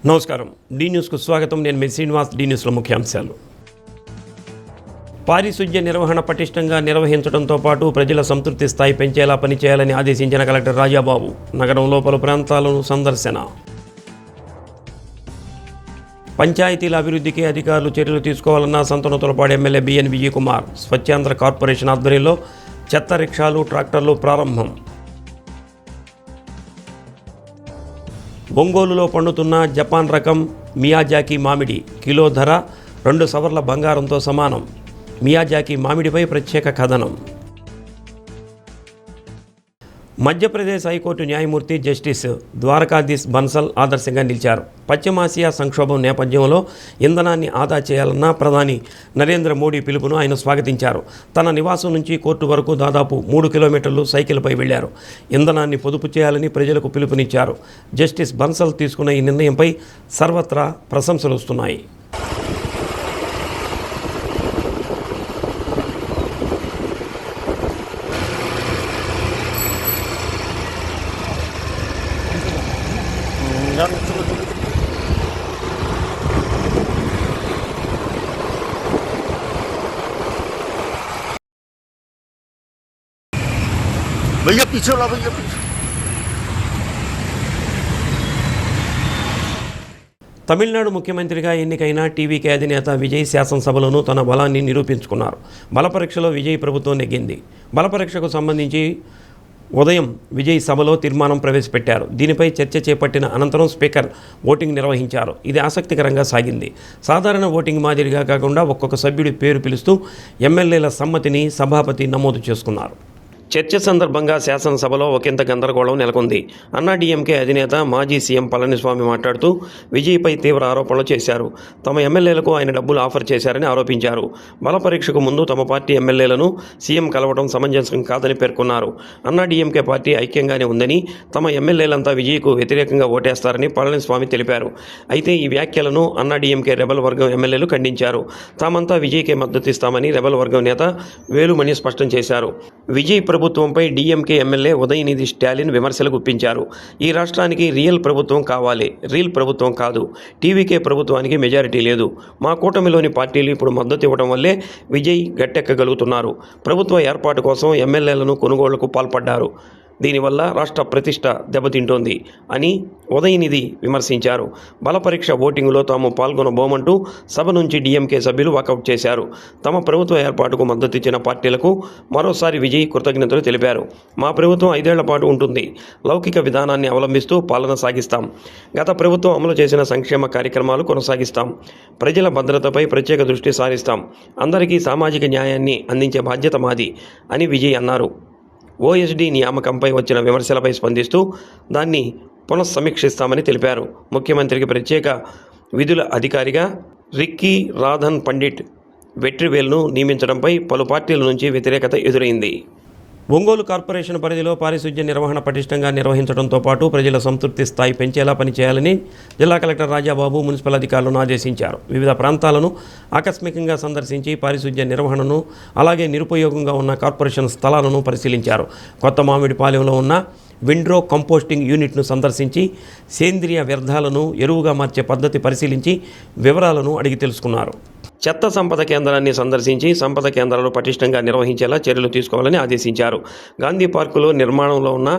నమస్కారం. డి న్యూస్కు స్వాగతం. నేను మీ శ్రీనివాస్. డి న్యూస్లో ముఖ్యాంశాలు. పారిశుధ్య నిర్వహణ పటిష్టంగా నిర్వహించడంతో పాటు ప్రజల సంతృప్తి స్థాయి పెంచేలా పనిచేయాలని ఆదేశించిన కలెక్టర్ రాజాబాబు. నగరంలో పలు ప్రాంతాలను సందర్శన. పంచాయతీల అభివృద్ధికి అధికారులు చర్యలు తీసుకోవాలన్న Santhanuthalapadu MLA B N Vijay Kumar. Swachhandhra corporation ఆధ్వర్యంలో చెత్త రిక్షాలు, ట్రాక్టర్లు ప్రారంభం. ఒంగోలులో పండుతున్న జపాన్ రకం మియాజాకి మామిడి కిలో ధర 2 సవర్ల బంగారంతో సమానం. మియాజాకి మామిడిపై ప్రత్యేక కథనం. మధ్యప్రదేశ్ హైకోర్టు న్యాయమూర్తి జస్టిస్ ద్వారకాధీశ్ బన్సల్ ఆదర్శంగా నిలిచారు. పశ్చిమాసియా సంక్షోభం నేపథ్యంలో ఇంధనాన్ని ఆదా చేయాలన్న ప్రధాని నరేంద్ర మోడీ పిలుపును ఆయన స్వాగతించారు. తన నివాసం నుంచి కోర్టు వరకు దాదాపు 3 కిలోమీటర్లు సైకిల్పై వెళ్లారు. ఇంధనాన్ని పొదుపు చేయాలని ప్రజలకు పిలుపునిచ్చారు. జస్టిస్ బన్సల్ తీసుకున్న ఈ నిర్ణయంపై సర్వత్రా ప్రశంసలు వస్తున్నాయి. भैया पीछे वाला भैया पीछे. తమిళనాడు ముఖ్యమంత్రిగా ఎన్నికైన టీవీకే అధినేత విజయ్ శాసనసభలోనూ తన బలాన్ని నిరూపించుకున్నారు. బలపరీక్షలో విజయ్ ప్రభుత్వం నెగ్గింది. బలపరీక్షకు సంబంధించి ఉదయం విజయ్ సభలో తీర్మానం ప్రవేశపెట్టారు. దీనిపై చర్చ చేపట్టిన అనంతరం స్పీకర్ ఓటింగ్ నిర్వహించారు. ఇది ఆసక్తికరంగా సాగింది. సాధారణ ఓటింగ్ మాదిరిగా కాకుండా ఒక్కొక్క సభ్యుడి పేరు పిలుస్తూ ఎమ్మెల్యేల సమ్మతిని సభాపతి నమోదు చేసుకున్నారు. చర్చ సందర్భంగా శాసనసభలో ఒకంత గందరగోళం నెలకొంది. అన్నాడీఎంకే అధినేత మాజీ సీఎం పళనిస్వామి మాట్లాడుతూ విజయ్పై తీవ్ర ఆరోపణలు చేశారు. తమ ఎమ్మెల్యేలకు ఆయన డబ్బులు ఆఫర్ చేశారని ఆరోపించారు. బల పరీక్షకు ముందు తమ పార్టీ ఎమ్మెల్యేలను సీఎం కలవడం సమంజసం కాదని పేర్కొన్నారు. అన్నాడీఎంకే పార్టీ ఐక్యంగానే ఉందని, తమ ఎమ్మెల్యేలంతా విజయ్కు వ్యతిరేకంగా ఓటేస్తారని పళనిస్వామి తెలిపారు. అయితే ఈ వ్యాఖ్యలను అన్నాడీఎంకే రెబల్ వర్గం ఎమ్మెల్యేలు ఖండించారు. తామంతా విజయ్కే మద్దతిస్తామని రెబల్ వర్గం నేత వేలుమణి స్పష్టం చేశారు. విజయ్ ప్రభుత్వంపై డీఎంకే ఎమ్మెల్యే ఉదయనిధి స్టాలిన్ విమర్శలు గుప్పించారు. ఈ రాష్ట్రానికి రియల్ ప్రభుత్వం కావాలి, రీల్ ప్రభుత్వం కాదు. టీవీకే ప్రభుత్వానికి మెజారిటీ లేదు. మా కూటమిలోని పార్టీలు ఇప్పుడు మద్దతు ఇవ్వడం వల్లే విజయ్ గట్టెక్కగలుగుతున్నారు. ప్రభుత్వ ఏర్పాటు కోసం ఎమ్మెల్యేలను కొనుగోళ్లకు పాల్పడ్డారు. దీనివల్ల రాష్ట్ర ప్రతిష్ట దెబ్బతింటోంది అని ఉదయనిధి విమర్శించారు. బలపరీక్ష ఓటింగులో తాము పాల్గొనబోమంటూ సభ నుంచి డీఎంకే సభ్యులు వాకౌట్ చేశారు. తమ ప్రభుత్వ ఏర్పాటుకు మద్దతిచ్చిన పార్టీలకు మరోసారి విజయ్ కృతజ్ఞతలు తెలిపారు. మా ప్రభుత్వం 5 ఏళ్ల పాటు ఉంటుంది. లౌకిక విధానాన్ని అవలంబిస్తూ పాలన సాగిస్తాం. గత ప్రభుత్వం అమలు చేసిన సంక్షేమ కార్యక్రమాలు కొనసాగిస్తాం. ప్రజల భద్రతపై ప్రత్యేక దృష్టి సారిస్తాం. అందరికీ సామాజిక న్యాయాన్ని అందించే బాధ్యత మాది అని విజయ్ అన్నారు. ఓఎస్డీ నియామకంపై వచ్చిన విమర్శలపై స్పందిస్తూ దాన్ని పునఃసమీక్షిస్తామని తెలిపారు. ముఖ్యమంత్రికి ప్రత్యేక విధుల అధికారిగా రిక్కీ రాధన్ పండిట్ వెట్రివేల్ను నియమించడంపై పలు పార్టీల నుంచి వ్యతిరేకత ఎదురైంది. ఒంగోలు కార్పొరేషన్ పరిధిలో పారిశుధ్య నిర్వహణ పటిష్టంగా నిర్వహించడంతో పాటు ప్రజల సంతృప్తి స్థాయి పెంచేలా పనిచేయాలని జిల్లా కలెక్టర్ రాజాబాబు మున్సిపల్ అధికారులను ఆదేశించారు. వివిధ ప్రాంతాలను ఆకస్మికంగా సందర్శించి పారిశుధ్య నిర్వహణను, అలాగే నిరుపయోగంగా ఉన్న కార్పొరేషన్ స్థలాలను పరిశీలించారు. కొత్త మామిడిపాలెంలో ఉన్న విండ్రో కంపోస్టింగ్ యూనిట్ను సందర్శించి సేంద్రియ వ్యర్థాలను ఎరువుగా మార్చే పద్ధతి పరిశీలించి వివరాలను అడిగి తెలుసుకున్నారు. చెత్త సంపద కేంద్రాన్ని సందర్శించి సంపద కేంద్రాలు పటిష్టంగా నిర్వహించేలా చర్యలు తీసుకోవాలని ఆదేశించారు. గాంధీ పార్కులో నిర్మాణంలో ఉన్న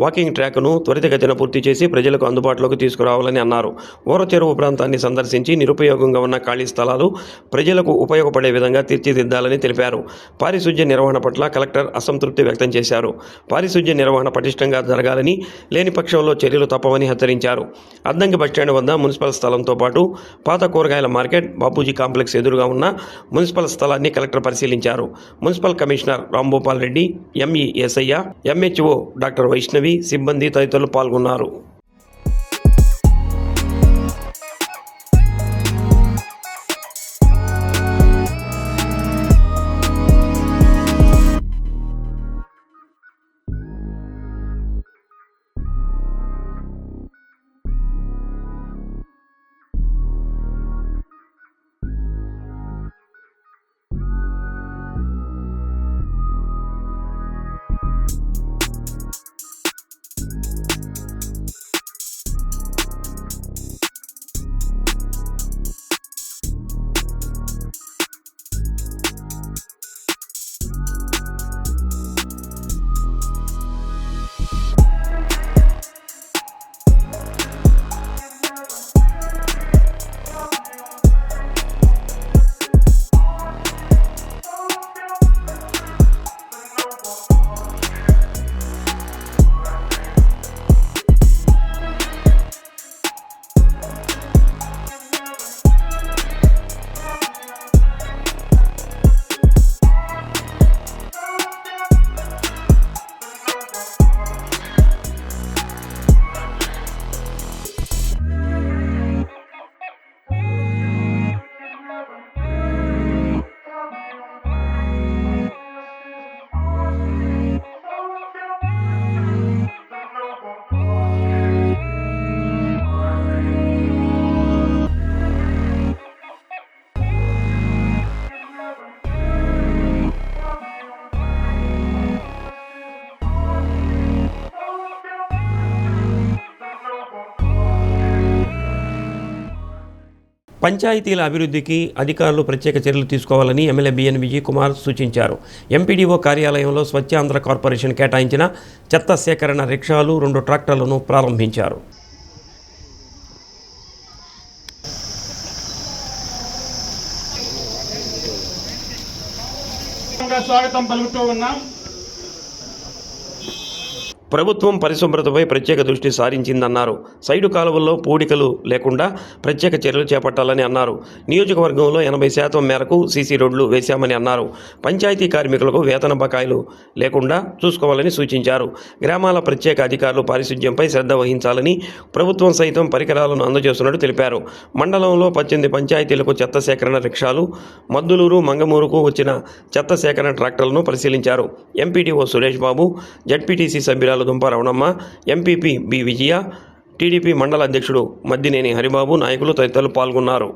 వాకింగ్ ట్రాక్ను త్వరితగతిన పూర్తి చేసి ప్రజలకు అందుబాటులోకి తీసుకురావాలని అన్నారు. ఊర చెరువు ప్రాంతాన్ని సందర్శించి నిరుపయోగంగా ఉన్న ఖాళీ స్థలాలు ప్రజలకు ఉపయోగపడే విధంగా తీర్చిదిద్దాలని తెలిపారు. పారిశుధ్య నిర్వహణ పట్ల కలెక్టర్ అసంతృప్తి వ్యక్తం చేశారు. పారిశుధ్య నిర్వహణ పటిష్టంగా జరగాలని, లేని పక్షంలో చర్యలు తప్పవని హెచ్చరించారు. అద్దంకి బస్టాండ్ వద్ద మున్సిపల్ స్థలంతో పాటు పాత కూరగాయల మార్కెట్, బాపూజీ కాంప్లెక్స్ ఎదురుగా ఉన్న మున్సిపల్ స్థలాన్ని కలెక్టర్ పరిశీలించారు. Municipal commissioner Rambhupal Reddy, ME Esayya, MHO doctor Vaishnavi, సిబ్బంది తదితరులు పాల్గొన్నారు. పంచాయతీల అభివృద్ధికి అధికారులు ప్రత్యేక చర్యలు తీసుకోవాలని ఎమ్మెల్యే బిఎన్ విజయ్ కుమార్ సూచించారు. ఎంపీడీఓ కార్యాలయంలో స్వచ్ఛాంధ్ర కార్పొరేషన్ కేటాయించిన చెత్త సేకరణ రిక్షాలు 2 ట్రాక్టర్లను ప్రారంభించారు. స్వాగతం పలుకుతూ ఉన్నాం. ప్రభుత్వం పరిశుభ్రతపై ప్రత్యేక దృష్టి సారించిందన్నారు. సైడు కాలువల్లో పూడికలు లేకుండా ప్రత్యేక చర్యలు చేపట్టాలని అన్నారు. నియోజకవర్గంలో 80% మేరకు సీసీ రోడ్లు వేశామని అన్నారు. పంచాయతీ కార్మికులకు వేతన బకాయిలు లేకుండా చూసుకోవాలని సూచించారు. గ్రామాల ప్రత్యేక అధికారులు పారిశుధ్యంపై శ్రద్ధ వహించాలని, ప్రభుత్వం సైతం పరికరాలను అందజేస్తున్నట్టు తెలిపారు. మండలంలో 18 పంచాయతీలకు చెత్త సేకరణ రిక్షాలు, మద్దులూరు, మంగమూరుకు వచ్చిన చెత్త సేకరణ ట్రాక్టర్లను పరిశీలించారు. ఎంపీడీఓ సురేష్ బాబు, జడ్పీటీసీ సభ్యురాలు దుంప రవణమ్మ, ఎంపీపీ బి విజయ, టీడీపీ మండల అధ్యక్షుడు మద్దినేని హరిబాబు, నాయకులు తదితరులు పాల్గొన్నారు.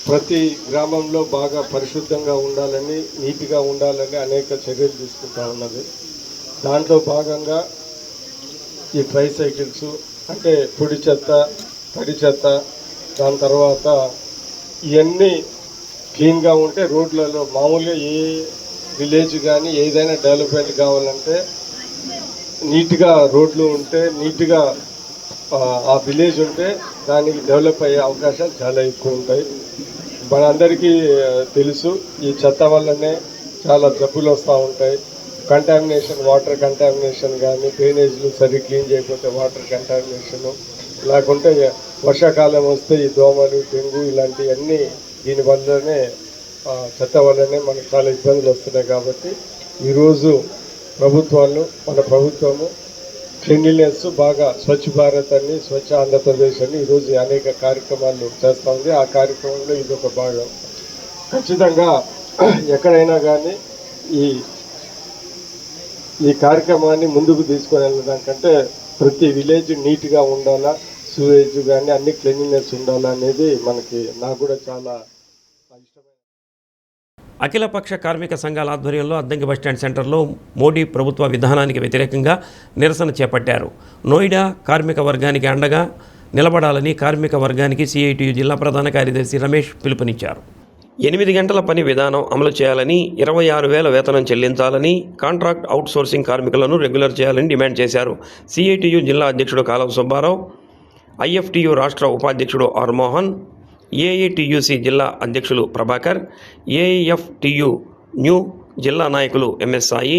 ప్రతి గ్రామంలో బాగా పరిశుద్ధంగా ఉండాలని, నీట్గా ఉండాలని అనేక చర్యలు తీసుకుంటా ఉన్నది. దాంట్లో భాగంగా ఈ ట్రైసైకిల్స్ అంటే పొడి చెత్త, తడి చెత్త, దాని తర్వాత ఇవన్నీ క్లీన్గా ఉంటే రోడ్లలో మామూలుగా ఏ విలేజ్ కానీ ఏదైనా డెవలప్మెంట్ కావాలంటే నీట్గా రోడ్లు ఉంటే, నీట్గా ఆ విలేజ్ ఉంటే దానికి డెవలప్ అయ్యే అవకాశాలు చాలా ఎక్కువ ఉంటాయి. మనందరికీ తెలుసు ఈ చెత్త వల్లనే చాలా జబ్బులు వస్తూ ఉంటాయి. కంటామినేషన్, వాటర్ కంటామినేషన్ కానీ, డ్రైనేజ్లు సరి క్లీన్ చేయకపోతే వాటర్ కంటామినేషను, లేకుంటే వర్షాకాలం వస్తే ఈ దోమలు, డెంగ్యూ ఇలాంటివన్నీ దీనివల్లనే చెత్త వల్లనే మనకు చాలా ఇబ్బందులు వస్తున్నాయి. కాబట్టి ఈరోజు మన ప్రభుత్వము క్లీన్లీనెస్ బాగా స్వచ్ఛ భారత్ అని, స్వచ్ఛ ఆంధ్రప్రదేశ్ అని ఈరోజు అనేక కార్యక్రమాలు చేస్తూ ఉంది. ఆ కార్యక్రమంలో ఇది ఒక భాగం. ఖచ్చితంగా ఎక్కడైనా కానీ ఈ కార్యక్రమాన్ని ముందుకు తీసుకొని వెళ్ళడానికంటే ప్రతి విలేజ్ నీట్గా ఉండాలా, సూవేజ్ కానీ అన్ని క్లీన్లీనెస్ ఉండాలా అనేది నాకు కూడా చాలా ఇష్టమైన. అఖిలపక్ష కార్మిక సంఘాల ఆధ్వర్యంలో అద్దంకి బస్టాండ్ సెంటర్లో మోడీ ప్రభుత్వ విధానానికి వ్యతిరేకంగా నిరసన చేపట్టారు. నోయిడా కార్మిక వర్గానికి అండగా నిలబడాలని కార్మిక వర్గానికి సిఐటియు జిల్లా ప్రధాన కార్యదర్శి రమేష్ పిలుపునిచ్చారు. 8 గంటల పని విధానం అమలు చేయాలని, 26,000 వేతనం చెల్లించాలని, కాంట్రాక్ట్ అవుట్సోర్సింగ్ కార్మికులను రెగ్యులర్ చేయాలని డిమాండ్ చేశారు. సిఐటియు జిల్లా అధ్యక్షుడు కాలవ సుబ్బారావు, ఐఎఫ్టియు రాష్ట్ర ఉపాధ్యక్షుడు ఆర్ మోహన్, ఏఐటియుసి జిల్లా అధ్యక్షులు ప్రభాకర్, ఏఎఫ్టియు న్యూ జిల్లా నాయకులు ఎంఎస్ సాయి,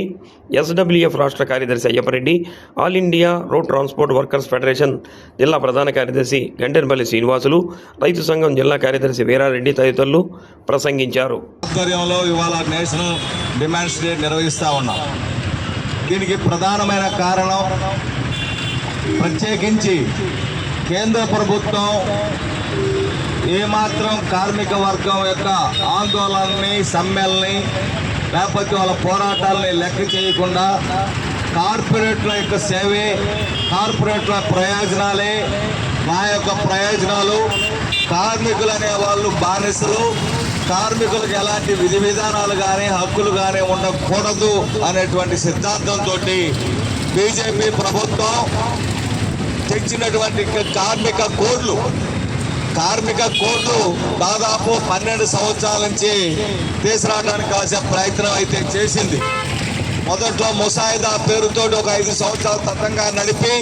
ఎస్డబ్ల్యూఎఫ్ రాష్ట్ర కార్యదర్శి Ayyappa Reddy, all India road transport workers federation జిల్లా ప్రధాన కార్యదర్శి గంటెనపల్లి శ్రీనివాసులు, రైతు సంఘం జిల్లా కార్యదర్శి వీరారెడ్డి తదితరులు ప్రసంగించారు. ఆధ్వర్యంలో ఇవాళ నేషనల్ డిమాండ్స్ డే నిర్వహిస్తూ ఉన్నాం. దీనికి ప్రధానమైన కారణం ప్రత్యేకించి కేంద్ర ప్రభుత్వం ఏమాత్రం కార్మిక వర్గం యొక్క ఆందోళనని, సమ్మెల్ని, లేకపోతే వాళ్ళ పోరాటాలని లెక్క చేయకుండా కార్పొరేట్ల యొక్క సేవే, కార్పొరేట్ల ప్రయోజనాలే మా యొక్క ప్రయోజనాలు, కార్మికులు అనే వాళ్ళు బానిసలు, కార్మికులకు ఎలాంటి విధి విధానాలు కానీ హక్కులు కానీ ఉండకూడదు అనేటువంటి సిద్ధాంతంతో బీజేపీ ప్రభుత్వం తెచ్చినటువంటి కార్మిక కోడ్లు దాదాపు 12 సంవత్సరాల నుంచి తీసుకురావడానికి కావాల్సిన ప్రయత్నం అయితే చేసింది. మొదట్లో ముసాయిదా పేరుతో ఒక 5 సంవత్సరాల తతంగా నడిపి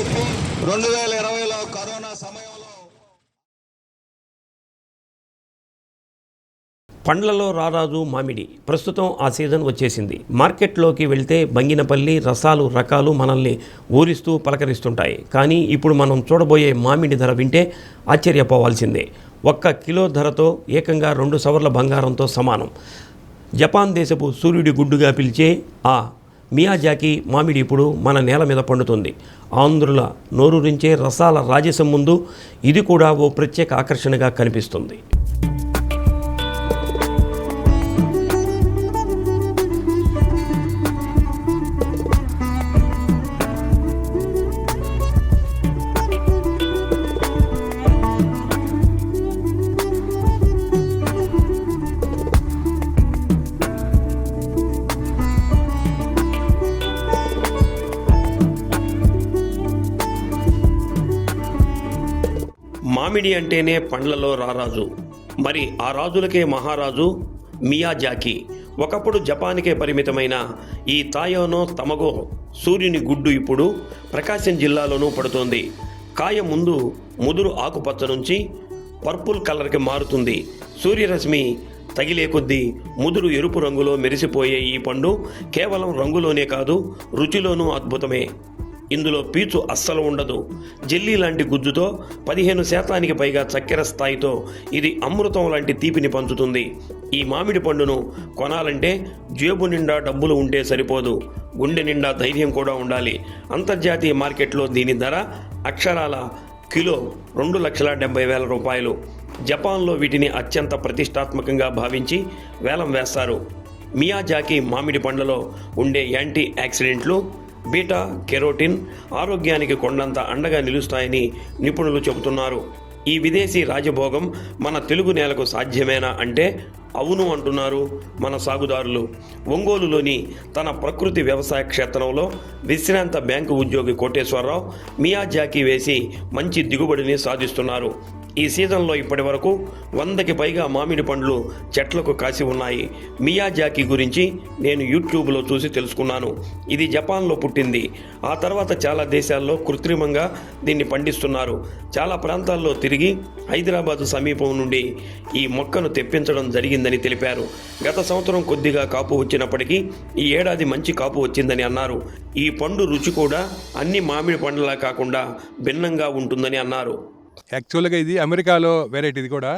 2020లో కరోనా సమయంలో పండ్లలో రారాజు మామిడి. ప్రస్తుతం ఆ సీజన్ వచ్చేసింది. మార్కెట్లోకి వెళ్తే బంగినపల్లి రకాలు మనల్ని ఊరిస్తూ పలకరిస్తుంటాయి. కానీ ఇప్పుడు మనం చూడబోయే మామిడి ధర వింటే ఆశ్చర్యపోవాల్సిందే. 1 కిలో ధరతో ఏకంగా 2 సవర్ల బంగారంతో సమానం. జపాన్ దేశపు సూర్యుడి గుడ్డుగా పిలిచే ఆ మియాజాకి మామిడి ఇప్పుడు మన నేల మీద పండుతుంది. ఆంధ్రుల నోరూరించే రసాల రాజసం ముందు ఇది కూడా ఓ ప్రత్యేక ఆకర్షణగా కనిపిస్తుంది. మామిడి అంటేనే పండ్లలో రారాజు. మరి ఆ రాజులకే మహారాజు మియాజాకి. ఒకప్పుడు జపాన్కే పరిమితమైన ఈ తాయోనో తమగో సూర్యుని గుడ్డు ఇప్పుడు ప్రకాశం జిల్లాలోనూ పడుతోంది. కాయ ముందు ముదురు ఆకుపచ్చ నుంచి పర్పుల్ కలర్కి మారుతుంది. సూర్యరశ్మి తగిలే కొద్దీ ముదురు ఎరుపు రంగులో మెరిసిపోయే ఈ పండు కేవలం రంగులోనే కాదు, రుచిలోనూ అద్భుతమే. ఇందులో పీచు అస్సలు ఉండదు. జెల్లీ లాంటి గుజ్జుతో 15% పైగా చక్కెర స్థాయితో ఇది అమృతం లాంటి తీపిని పంచుతుంది. ఈ మామిడి పండును కొనాలంటే జేబు నిండా డబ్బులు ఉంటే సరిపోదు, గుండె నిండా ధైర్యం కూడా ఉండాలి. అంతర్జాతీయ మార్కెట్లో దీని ధర అక్షరాల కిలో 2,70,000 రూపాయలు. జపాన్లో వీటిని అత్యంత ప్రతిష్టాత్మకంగా భావించి వేలం వేస్తారు. మియాజాకి మామిడి పండ్లలో ఉండే యాంటీ ఆక్సిడెంట్లు బీటా కెరోటిన్ ఆరోగ్యానికి కొండంత అండగా నిలుస్తాయని నిపుణులు చెబుతున్నారు. ఈ విదేశీ రాజభోగం మన తెలుగు నేలకు సాధ్యమేనా అంటే అవును అంటున్నారు మన సాగుదారులు. ఒంగోలులోని తన ప్రకృతి వ్యవసాయ క్షేత్రంలో విశ్రాంత బ్యాంకు ఉద్యోగి కోటేశ్వరరావు మియాజాకి వేసి మంచి దిగుబడిని సాధిస్తున్నారు. ఈ సీజన్లో ఇప్పటి వరకు 100కి పైగా మామిడి పండ్లు చెట్లకు కాసి ఉన్నాయి. మియాజాకి గురించి నేను యూట్యూబ్లో చూసి తెలుసుకున్నాను. ఇది జపాన్లో పుట్టింది. ఆ తర్వాత చాలా దేశాల్లో కృత్రిమంగా దీన్ని పండిస్తున్నారు. చాలా ప్రాంతాల్లో తిరిగి హైదరాబాదు సమీపం నుండి ఈ మొక్కను తెప్పించడం జరిగిందని తెలిపారు. గత సంవత్సరం కొద్దిగా కాపు వచ్చినప్పటికీ ఈ ఏడాది మంచి కాపు వచ్చిందని అన్నారు. ఈ పండు రుచి కూడా అన్ని మామిడి పండ్లలా కాకుండా భిన్నంగా ఉంటుందని అన్నారు. యాక్చువల్గా ఇది అమెరికాలో వెరైటీ. ఇది కూడా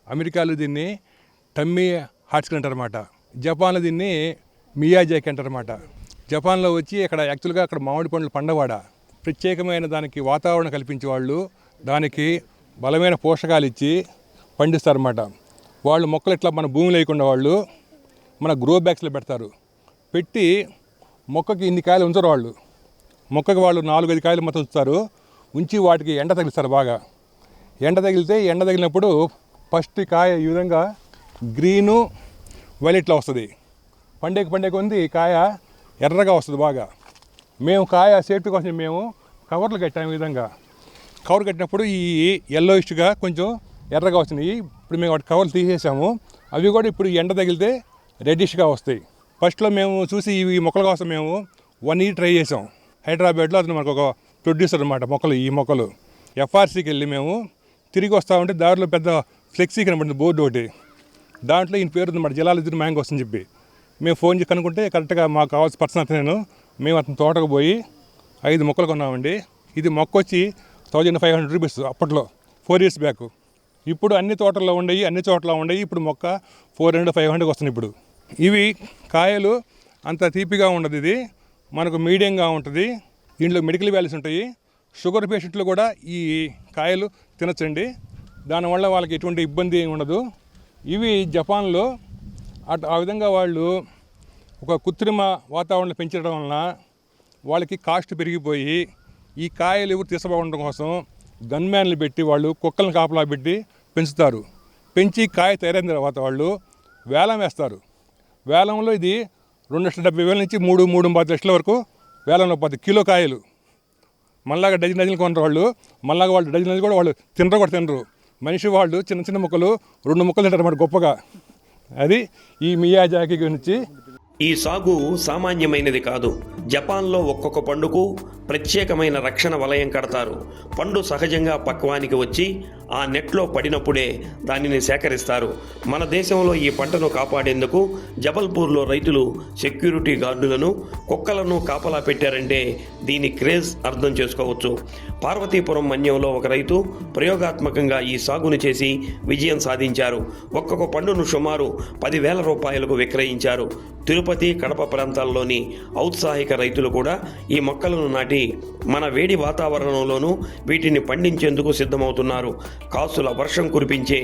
అమెరికాలో దీన్ని టమ్మీ హాట్స్కి అంటారన్నమాట. జపాన్లో దీన్ని మియాజాకి అంటారన్నమాట. జపాన్లో వచ్చి యాక్చువల్గా అక్కడ మామిడి పండ్లు పండవాడ ప్రత్యేకమైన దానికి వాతావరణం కల్పించే వాళ్ళు దానికి బలమైన పోషకాలు ఇచ్చి పండిస్తారన్నమాట. వాళ్ళు మొక్కలు ఇట్లా మన భూమిలో వేయకుండా వాళ్ళు మన గ్రో బ్యాగ్స్లో పెడతారు. పెట్టి మొక్కకి ఇన్ని కాయలు ఉంచరు వాళ్ళు. మొక్కకి వాళ్ళు 4-5 కాయలు మొత్తం ఉంచుతారు. ఉంచి వాటికి ఎండ తగిలిస్తారు. బాగా ఎండ తగిలినప్పుడు ఫస్ట్ కాయ ఈ విధంగా గ్రీను వైలెట్లో వస్తుంది. పండే కొంది కాయ ఎర్రగా వస్తుంది బాగా. మేము కాయ సేఫ్టీ కోసం మేము కవర్లు కట్టాము. ఈ విధంగా కవర్ కట్టినప్పుడు ఈ ఎల్లోయిష్గా కొంచెం ఎర్రగా వచ్చినాయి. ఇప్పుడు మేము వాటి కవర్లు తీసేసాము. అవి కూడా ఇప్పుడు ఎండ తగిలితే రెడ్డిష్గా వస్తాయి. ఫస్ట్లో మేము చూసి ఈ మొక్కల కోసం మేము 1 year ట్రై చేసాం. హైదరాబాద్లో అతను మనకు ఒక ప్రొడ్యూసర్ అన్నమాట ఈ మొక్కలు ఎఫ్ఆర్సీకి వెళ్ళి మేము తిరిగి వస్తూ ఉంటే దారిలో పెద్ద ఫ్లెక్సీ కనబడింది, బోర్డు ఒకటి. దాంట్లో ఈయన పేరు ఉందన్నమాట, జలాలుద్దీన్ మ్యాంగోస్ అని చెప్పి. మేము ఫోన్ చేసి కనుక్కుంటే కరెక్ట్గా మాకు కావాల్సిన పర్సన్ అతను. మేము అతని తోటకు పోయి 5 మొక్కలు కొన్నామండి. ఇది మొక్క వచ్చి 1,500 రూపీస్ అప్పట్లో 4 years బ్యాక్. ఇప్పుడు అన్ని చోట్ల ఉండేవి. ఇప్పుడు మొక్క 400-500 వస్తుంది ఇప్పుడు. ఇవి కాయలు అంత తీపిగా ఉండదు. ఇది మనకు మీడియంగా ఉంటుంది. దీంట్లో మెడికల్ వాల్యూస్ ఉంటాయి. షుగర్ పేషెంట్లు కూడా ఈ కాయలు తినచ్చండి. దానివల్ల వాళ్ళకి ఎటువంటి ఇబ్బంది ఏమి ఉండదు. ఇవి జపాన్లో ఆ విధంగా వాళ్ళు ఒక కృత్రిమ వాతావరణం పెంచడం వలన వాళ్ళకి కాస్ట్ పెరిగిపోయి ఈ కాయలు ఎవరు తీసుకోవడం కోసం గన్మ్యాన్లు పెట్టి వాళ్ళు కుక్కలను కాపలా పెట్టి పెంచుతారు. పెంచి కాయ తయారైన తర్వాత వాళ్ళు వేలం వేస్తారు. వేలంలో ఇది 2,70,000 నుంచి 3-3.5 లక్షల వరకు వేలంలో పోతుంది. కిలో కాయలు మళ్ళాగా డజన్లు కొనరు వాళ్ళు. మళ్ళాగా వాళ్ళు డజన్లు కూడా వాళ్ళు తినరు. మనిషి వాళ్ళు చిన్న మొక్కలు 2 మొక్కలు తింటారు అన్నమాట గొప్పగా. అది ఈ మియాజాకి గురించి. ఈ సాగు సామాన్యమైనది కాదు. జపాన్లో ఒక్కొక్క పండుకు ప్రత్యేకమైన రక్షణ వలయం కడతారు. పండు సహజంగా పక్వానికి వచ్చి ఆ నెట్లో పడినప్పుడే దానిని సేకరిస్తారు. మన దేశంలో ఈ పంటను కాపాడేందుకు జబల్పూర్లో రైతులు సెక్యూరిటీ గార్డులను, కుక్కలను కాపలా పెట్టారంటే దీని క్రేజ్ అర్థం చేసుకోవచ్చు. పార్వతీపురం మన్యంలో ఒక రైతు ప్రయోగాత్మకంగా ఈ సాగును చేసి విజయం సాధించారు. ఒక్కొక్క పండును సుమారు 10,000 రూపాయలకు విక్రయించారు. తిరుపతి, కడప ప్రాంతాల్లోని ఔత్సాహిక రైతులు కూడా ఈ మొక్కలను నాటి మన వేడి వాతావరణంలోనూ వీటిని పండించేందుకు సిద్ధమవుతున్నారు. కాసుల వర్షం కురిపించే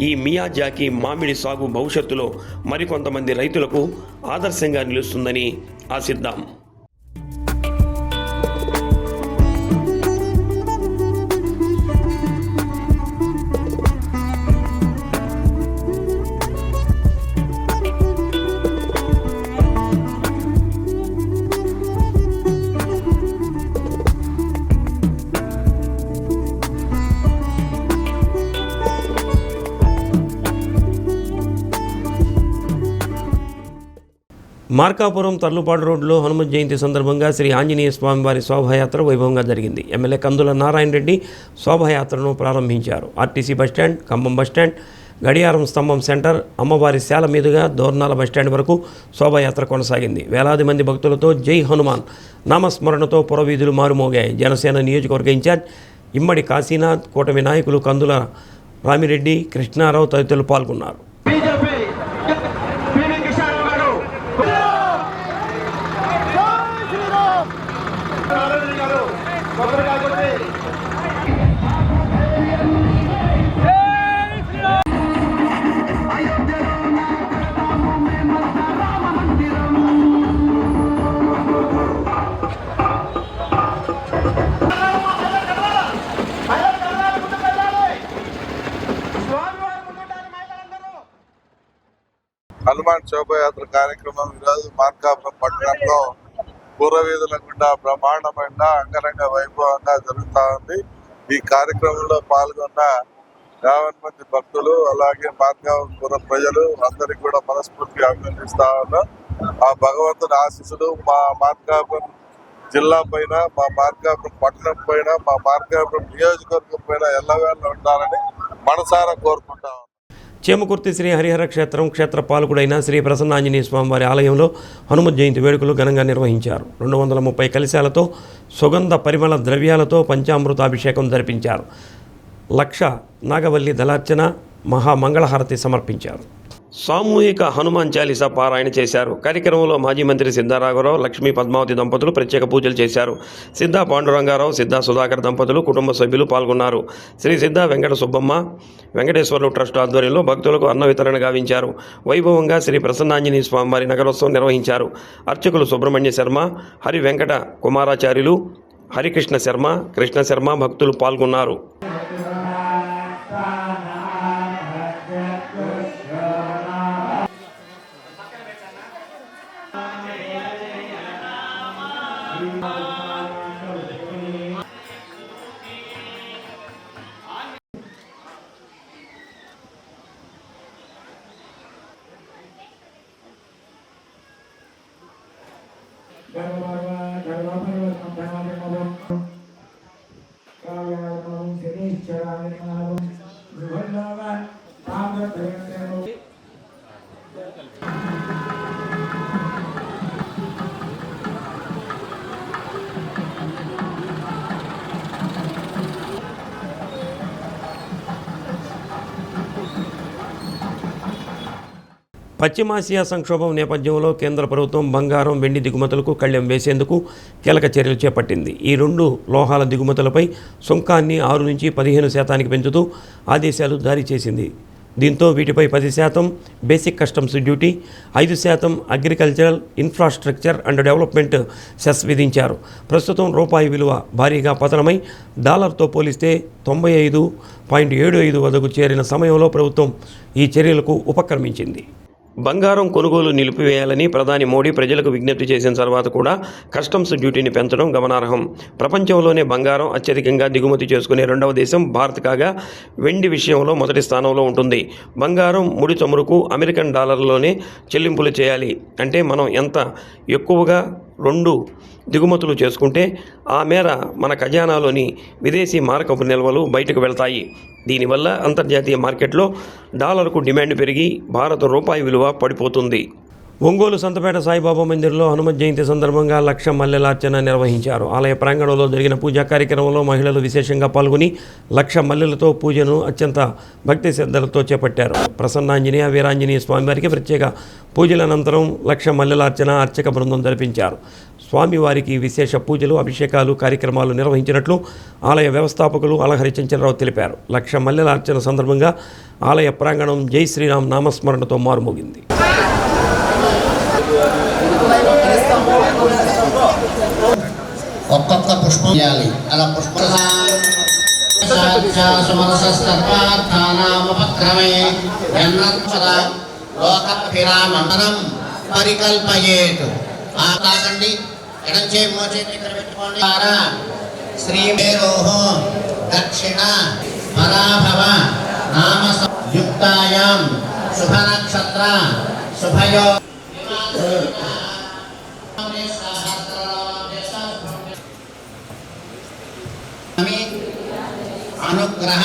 ఈ మియాజాకి మామిడి సాగు భవిష్యత్తులో మరికొంతమంది రైతులకు ఆదర్శంగా నిలుస్తుందని ఆశిద్దాం. మార్కాపురం తర్లుపాడు రోడ్లో హనుమత్ జయంతి సందర్భంగా శ్రీ ఆంజనేయ స్వామి వారి శోభాయాత్ర వైభవంగా జరిగింది. ఎమ్మెల్యే కందుల నారాయణ రెడ్డి శోభాయాత్రను ప్రారంభించారు. ఆర్టీసీ బస్టాండ్, ఖమ్మం బస్టాండ్, గడియారం స్తంభం సెంటర్, అమ్మవారి శాల మీదుగా దోర్నాల బస్టాండ్ వరకు శోభాయాత్ర కొనసాగింది. వేలాది మంది భక్తులతో జై హనుమాన్ నామస్మరణతో పురవీధులు మారుమోగాయి. జనసేన నియోజకవర్గ ఇన్ఛార్జ్ ఇమ్మడి కాశీనాథ్, కూటమి నాయకులు కందుల రామిరెడ్డి, కృష్ణారావు తదితరులు పాల్గొన్నారు. హనుమాన్ శోభయాత్ర కార్యక్రమం ఈరోజు మార్కాపురం పట్టణంలో పూర్వవీధుల గుండా బ్రహ్మాండమైన అంగరంగ వైభవంగా జరుగుతూ ఉంది. ఈ కార్యక్రమంలో పాల్గొన్న 50 మంది భక్తులు, అలాగే మార్కాపురం ప్రజలు అందరికీ కూడా మనస్ఫూర్తిగా అభినందిస్తా ఉన్నాం. ఆ భగవంతుని ఆశీస్సులు మా మార్కాపురం జిల్లా పైన, మా మార్కాపురం పట్టణం పైన, మా మార్కాపురం నియోజకవర్గం పైన ఎల్లవేళ ఉండాలని మనసారా కోరుకుంటాం. చేమకుర్తి శ్రీ హరిహర క్షేత్రం క్షేత్ర పాలకుడైన శ్రీ ప్రసన్నాంజనేయ స్వామివారి ఆలయంలో హనుమత్ జయంతి వేడుకలు ఘనంగా నిర్వహించారు. 230 కలశాలతో, సుగంధ పరిమళ ద్రవ్యాలతో పంచామృతాభిషేకం జరిపించారు. 1,00,000 నాగవల్లి దళార్చన, మహామంగళహారతి సమర్పించారు. సామూహిక హనుమాన్ చాలీసా పారాయణ చేశారు. కార్యక్రమంలో మాజీ మంత్రి సిద్ధా రాఘవరావు, లక్ష్మీ పద్మావతి దంపతులు ప్రత్యేక పూజలు చేశారు. సిద్ధా పాండురంగారావు, సిద్ధా సుధాకర్ దంపతులు, కుటుంబ సభ్యులు పాల్గొన్నారు. శ్రీ సిద్ధా వెంకట సుబ్బమ్మ వెంకటేశ్వర్లు ట్రస్ట్ ఆధ్వర్యంలో భక్తులకు అన్న వితరణ గావించారు. వైభవంగా శ్రీ ప్రసన్నాంజనేయ స్వామివారి నగరోత్సవం నిర్వహించారు. అర్చకులు సుబ్రహ్మణ్య శర్మ, హరి వెంకట కుమారాచార్యులు, హరికృష్ణ శర్మ, కృష్ణ శర్మ భక్తులు పాల్గొన్నారు. పశ్చిమాసియా సంక్షోభం నేపథ్యంలో కేంద్ర ప్రభుత్వం బంగారం, వెండి దిగుమతులకు కళ్లెం వేసేందుకు కీలక చర్యలు చేపట్టింది. ఈ 2 లోహాల దిగుమతులపై సుంకాన్ని 6 నుంచి 15% పెంచుతూ ఆదేశాలు జారీ చేసింది. దీంతో వీటిపై 10% basic customs duty, 5% agricultural infrastructure and development cess విధించారు. ప్రస్తుతం రూపాయి విలువ భారీగా పతనమై డాలర్తో పోలిస్తే 95.75 వద్దకు చేరిన సమయంలో ప్రభుత్వం ఈ చర్యలకు ఉపక్రమించింది. బంగారం కొనుగోలు నిలిపివేయాలని ప్రధాని మోడీ ప్రజలకు విజ్ఞప్తి చేసిన తర్వాత కూడా కస్టమ్స్ డ్యూటీని పెంచడం గమనార్హం. ప్రపంచంలోనే బంగారం అత్యధికంగా దిగుమతి చేసుకునే 2వ దేశం భారత్ కాగా వెండి విషయంలో మొదటి స్థానంలో ఉంటుంది. బంగారం, ముడి చమురుకు అమెరికన్ డాలర్లోనే చెల్లింపులు చేయాలి. అంటే మనం ఎంత ఎక్కువగా 2 దిగుమతులు చేసుకుంటే ఆ మేర మన ఖజానాలోని విదేశీ మారకపు నిల్వలు బయటకు వెళ్తాయి. దీనివల్ల అంతర్జాతీయ మార్కెట్లో డాలర్కు డిమాండ్ పెరిగి భారత రూపాయి విలువ పడిపోతుంది. ఒంగోలు సంతపేట సాయిబాబా మందిర్లో హనుమత్ జయంతి సందర్భంగా 1,00,000 మల్లెలార్చన నిర్వహించారు. ఆలయ ప్రాంగణంలో జరిగిన పూజా కార్యక్రమంలో మహిళలు విశేషంగా పాల్గొని 1,00,000 మల్లెలతో పూజను అత్యంత భక్తి శ్రద్ధలతో చేపట్టారు. ప్రసన్నాంజనేయ వీరాంజనేయ స్వామివారికి ప్రత్యేక పూజల అనంతరం 1,00,000 మల్లెలార్చన అర్చక బృందం జరిపించారు. స్వామివారికి విశేష పూజలు, అభిషేకాలు కార్యక్రమాలు నిర్వహించినట్లు ఆలయ వ్యవస్థాపకులు అలహరి చెంచలరావు తెలిపారు. 1,00,000 మల్లెలార్చన సందర్భంగా ఆలయ ప్రాంగణం జై శ్రీరామ్ నామస్మరణతో మారుమోగింది. ఒక్కొక్క పుష్పం చేయాలి. అలా పుష్పరామం పరికల్పయేత్. ఆకండి ఎడం చేయి మోచేతి ఇక్కడ పెట్టుకోండి. శ్రీ మేరోహ దక్షిణ పరాభవ నామ యుక్తాయాం శుభ నక్షత్ర శుభయో అనుగ్రహ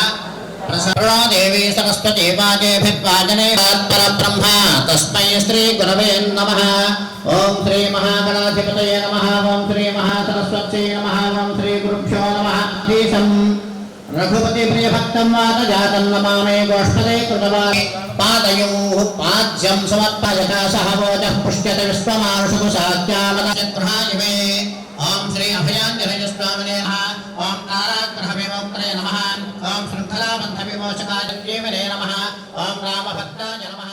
ప్రసరణో దేవీ సరస్వతి వాజేభిర్వాజనే పరబ్రహ్మ తస్మై శ్రీ గురవే నమః. ఓం శ్రీ మహాగణాధిపతయే నమః. ఓం శ్రీ మహాసరస్వత్యై నమః. ఓం శ్రీ గురుభ్యో నమః. దేశం రఘుపతి ప్రియభక్తం వాతజాతం నమామి గోష్పదే కృతవాన్ పాదయోః పాద్యం సమర్పయతా సహ వోచః పుష్యతే విశ్వమానుషు సాత్యామనగ్రహాయమే. ఓం శ్రీ అభయాంజనేయ స్వామినే నమః. ఓం కారాగ్రహ విమోక్తయే నమః. ఓం శృంఖలాబంధ విమోచకాయ దేవనే నమః. ఓం రామభద్రాయ నమః.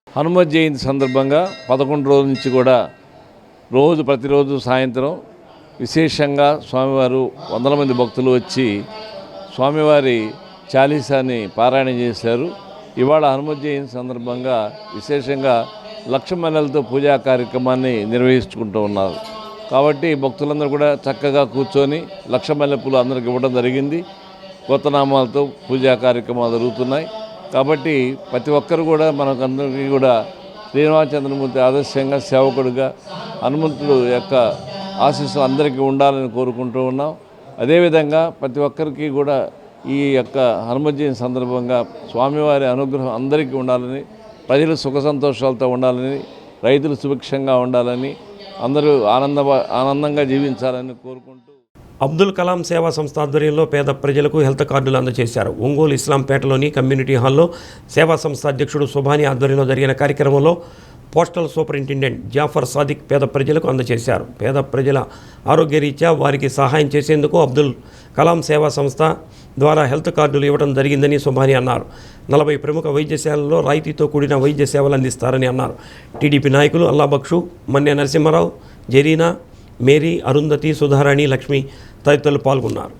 హనుమత్ జయంతి సందర్భంగా 11 రోజుల నుంచి కూడా ప్రతిరోజు సాయంత్రం విశేషంగా స్వామివారు వందల మంది భక్తులు వచ్చి స్వామివారి చాలీసాని పారాయణ చేశారు. ఇవాళ హనుమత్ జయంతి సందర్భంగా విశేషంగా 1,00,000 మల్లెలతో పూజా కార్యక్రమాన్ని నిర్వహించుకుంటూ ఉన్నారు. కాబట్టి భక్తులందరూ కూడా చక్కగా కూర్చొని 1,00,000 మల్లెపూలు అందరికి ఇవ్వడం జరిగింది. కొత్త నామాలతో పూజా కార్యక్రమాలు జరుగుతున్నాయి. కాబట్టి ప్రతి ఒక్కరు కూడా మనకందరికీ కూడా శ్రీనివాసచంద్రమూర్తి ఆదర్శంగా సేవకుడిగా హనుమంతుడు యొక్క ఆశీస్సులు అందరికీ ఉండాలని కోరుకుంటూ ఉన్నాం. అదేవిధంగా ప్రతి ఒక్కరికి కూడా ఈ యొక్క హనుమత్ జయంతి సందర్భంగా స్వామివారి అనుగ్రహం అందరికీ ఉండాలని, ప్రజలు సుఖ సంతోషాలతో ఉండాలని, రైతులు సుభిక్షంగా ఉండాలని, అందరూ ఆనందంగా జీవించాలని కోరుకుంటూ అబ్దుల్ కలాం సేవా సంస్థ ఆధ్వర్యంలో పేద ప్రజలకు హెల్త్ కార్డులు అందజేశారు. ఒంగోలు ఇస్లాంపేటలోని కమ్యూనిటీ హాల్లో సేవా సంస్థ అధ్యక్షుడు సుభాని ఆధ్వర్యంలో జరిగిన కార్యక్రమంలో పోస్టల్ సూపరింటెండెంట్ జాఫర్ సాదిక్ పేద ప్రజలకు అందజేశారు. పేద ప్రజల ఆరోగ్యరీత్యా వారికి సహాయం చేసేందుకు అబ్దుల్ కలాం సేవా సంస్థ ద్వారా హెల్త్ కార్డులు ఇవ్వడం జరిగిందని సుభాని అన్నారు. 40 ప్రముఖ వైద్యశాలల్లో రాయితీతో కూడిన వైద్య సేవలు అందిస్తారని అన్నారు. టీడీపీ నాయకులు అల్లాబక్షు, మన్య నరసింహారావు, జరీనా, మేరీ, అరుంధతి, సుధారాణి, లక్ష్మి తదితరులు పాల్గొన్నారు.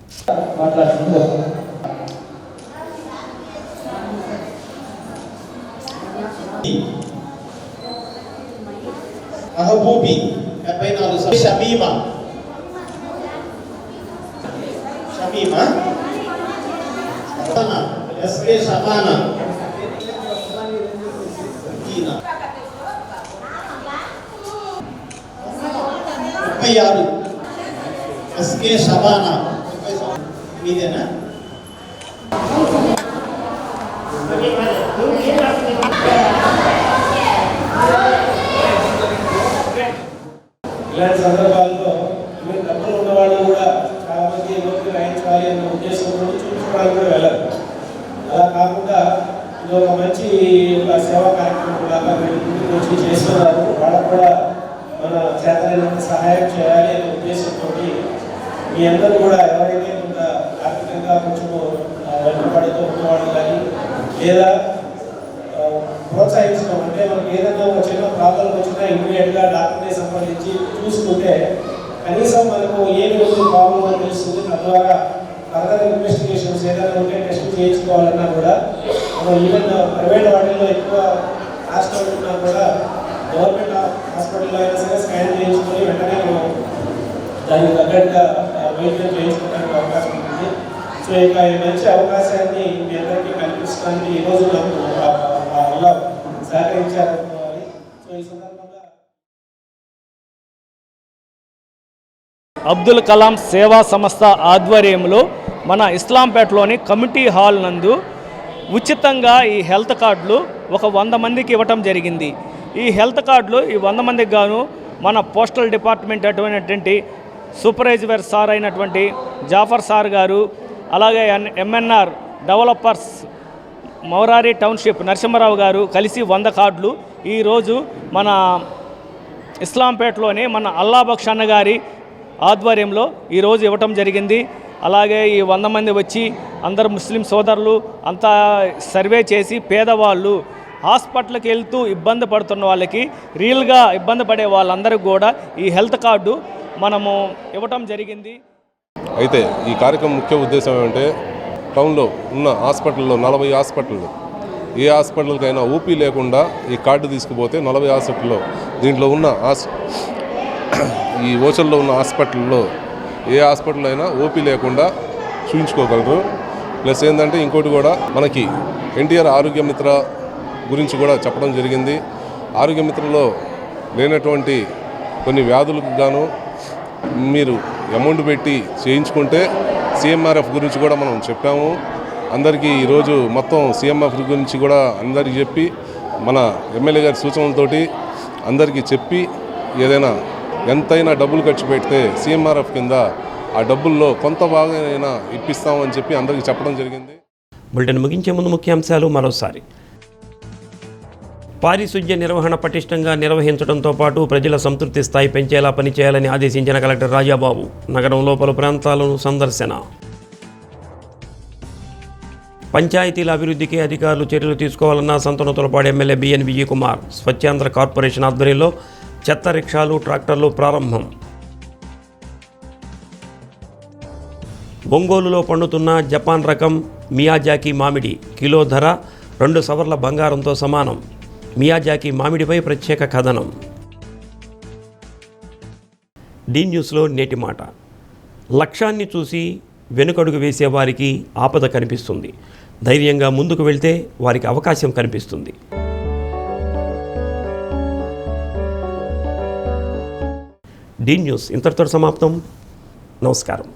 మహబూబి 74 షమీమా ఎస్కే షబానా 36 ఎస్కే షబానా మీదేనా? ఇలాంటి సందర్భాల్లో మీరు డబ్బులు ఉన్నవాళ్ళు కూడా చాలా మంది నోటికి రాయించాలి అనే ఉద్దేశంతో చూపించుకోవడానికి కూడా వెళ్ళరు. అలా కాకుండా ఇది ఒక మంచి సేవా కార్యక్రమం లాగా మీరు ముందుకు వచ్చి చేస్తున్నారు. వాళ్ళకు కూడా మన చేతనైనంత సహాయం చేయాలి అనే ఉద్దేశంతో మీ అందరూ కూడా ఎవరైతే కొంత ఆర్థికంగా కొంచెం వెనుకబడుతూ ఉన్నవాళ్ళు కానీ లేదా ప్రోత్సహించడం, అంటే మనకి ఏదైనా ఒక చిన్న ప్రాబ్లం వచ్చినా ఇమీడియట్గా డాక్టర్ని సంప్రదించి చూసుకుంటే కనీసం మనకు ఏమి ప్రాబ్లం అని తెలుస్తుంది. తద్వారా ఫర్దర్ ఇన్వెస్టిగేషన్స్ ఏదైనా ఉంటే టెస్ట్ చేయించుకోవాలన్నా కూడా మనం ఈవెన్ ప్రైవేట్ వాటిల్లో ఎక్కువ కాస్ట్ అవుతున్నా కూడా గవర్నమెంట్ హాస్పిటల్లో అయినా సరే స్కాన్ చేయించుకొని వెంటనే మనం దానికి తగ్గట్టుగా వైద్యం చేయించుకోవడానికి అవకాశం ఉంటుంది. సో ఇక ఈ మంచి అవకాశాన్ని మీ అందరికీ కల్పించడానికి ఈరోజు నాకు వల్ల సహకరించారు. సో ఈ సందర్భంగా అబ్దుల్ కలాం సేవా సంస్థ ఆధ్వర్యంలో మన ఇస్లాంపేటలోని కమిటీ హాల్ నందు ఉచితంగా ఈ హెల్త్ కార్డులు ఒక 100 మందికి ఇవ్వటం జరిగింది. ఈ హెల్త్ కార్డులు ఈ 100 మందికి గాను మన పోస్టల్ డిపార్ట్మెంట్ అటువంటి సూపర్వైజర్ సార్ అయినటువంటి జాఫర్ సార్ గారు, అలాగే ఎంఎన్ఆర్ డెవలపర్స్ మౌరారి టౌన్షిప్ నరసింహారావు గారు కలిసి 100 కార్డులు ఈరోజు మన ఇస్లాంపేటలోని మన అల్లాబక్ష్ అన్న గారి ఆధ్వర్యంలో ఈరోజు ఇవ్వటం జరిగింది. అలాగే ఈ 100 మంది వచ్చి అందరు ముస్లిం సోదరులు అంతా సర్వే చేసి పేదవాళ్ళు హాస్పిటల్కి వెళ్తూ ఇబ్బంది పడుతున్న వాళ్ళకి, రియల్గా ఇబ్బంది పడే వాళ్ళందరికీ కూడా ఈ హెల్త్ కార్డు మనము ఇవ్వటం జరిగింది. అయితే ఈ కార్యక్రమం ముఖ్య ఉద్దేశం ఏమంటే టౌన్లో ఉన్న హాస్పిటల్లో 40 హాస్పిటళ్ళు, ఏ హాస్పిటల్కైనా ఓపీ లేకుండా ఈ కార్డు తీసుకుపోతే 40 హాస్పిటల్లో దీంట్లో ఉన్న ఈ ఓచల్లో ఉన్న హాస్పిటల్లో ఏ హాస్పిటల్ అయినా ఓపీ లేకుండా చూపించుకోగలరు. ప్లస్ ఏంటంటే ఇంకోటి కూడా మనకి ఎన్టీఆర్ ఆరోగ్య మిత్ర గురించి కూడా చెప్పడం జరిగింది. ఆరోగ్య మిత్రలో లేనటువంటి కొన్ని వ్యాధులకు గాను మీరు అమౌంట్ పెట్టి చేయించుకుంటే సిఎంఆర్ఎఫ్ గురించి కూడా మనం చెప్పాము. అందరికీ ఈరోజు మొత్తం సిఎంఆర్ఎఫ్ గురించి కూడా అందరికీ చెప్పి మన ఎమ్మెల్యే గారి సూచనలతోటి అందరికీ చెప్పి ఏదైనా ఎంతైనా డబ్బులు ఖర్చు పెడితే సిఎంఆర్ఎఫ్ కింద ఆ డబ్బుల్లో కొంత భాగమైనా ఇప్పిస్తామని చెప్పి అందరికీ చెప్పడం జరిగింది. బులెటిన్ ముగించే ముందు ముఖ్యాంశాలు మరోసారి. పారిశుధ్య నిర్వహణ పటిష్టంగా నిర్వహించడంతో పాటు ప్రజల సంతృప్తి స్థాయి పెంచేలా పనిచేయాలని ఆదేశించిన కలెక్టర్ రాజాబాబు. నగరంలో పలు ప్రాంతాలను సందర్శన. పంచాయతీల అభివృద్ధికి అధికారులు చర్యలు తీసుకోవాలన్న Santhanuthalapadu MLA B N Vijay Kumar. Swachhandhra corporation ఆధ్వర్యంలో చెత్త రిక్షాలు, ట్రాక్టర్లు ప్రారంభం. ఒంగోలులో పండుతున్న జపాన్ రకం మియాజాకి మామిడి కిలో ధర 2 సవర్ల బంగారంతో సమానం. మియాజాకి మామిడిపై ప్రత్యేక కథనం. డి న్యూస్లో నేటి మాట. లక్ష్యాన్ని చూసి వెనుకడుగు వేసేవారికి ఆపద కనిపిస్తుంది. ధైర్యంగా ముందుకు వెళ్తే వారికి అవకాశం కనిపిస్తుంది. డి న్యూస్ ఇంతటితో సమాప్తం. నమస్కారం.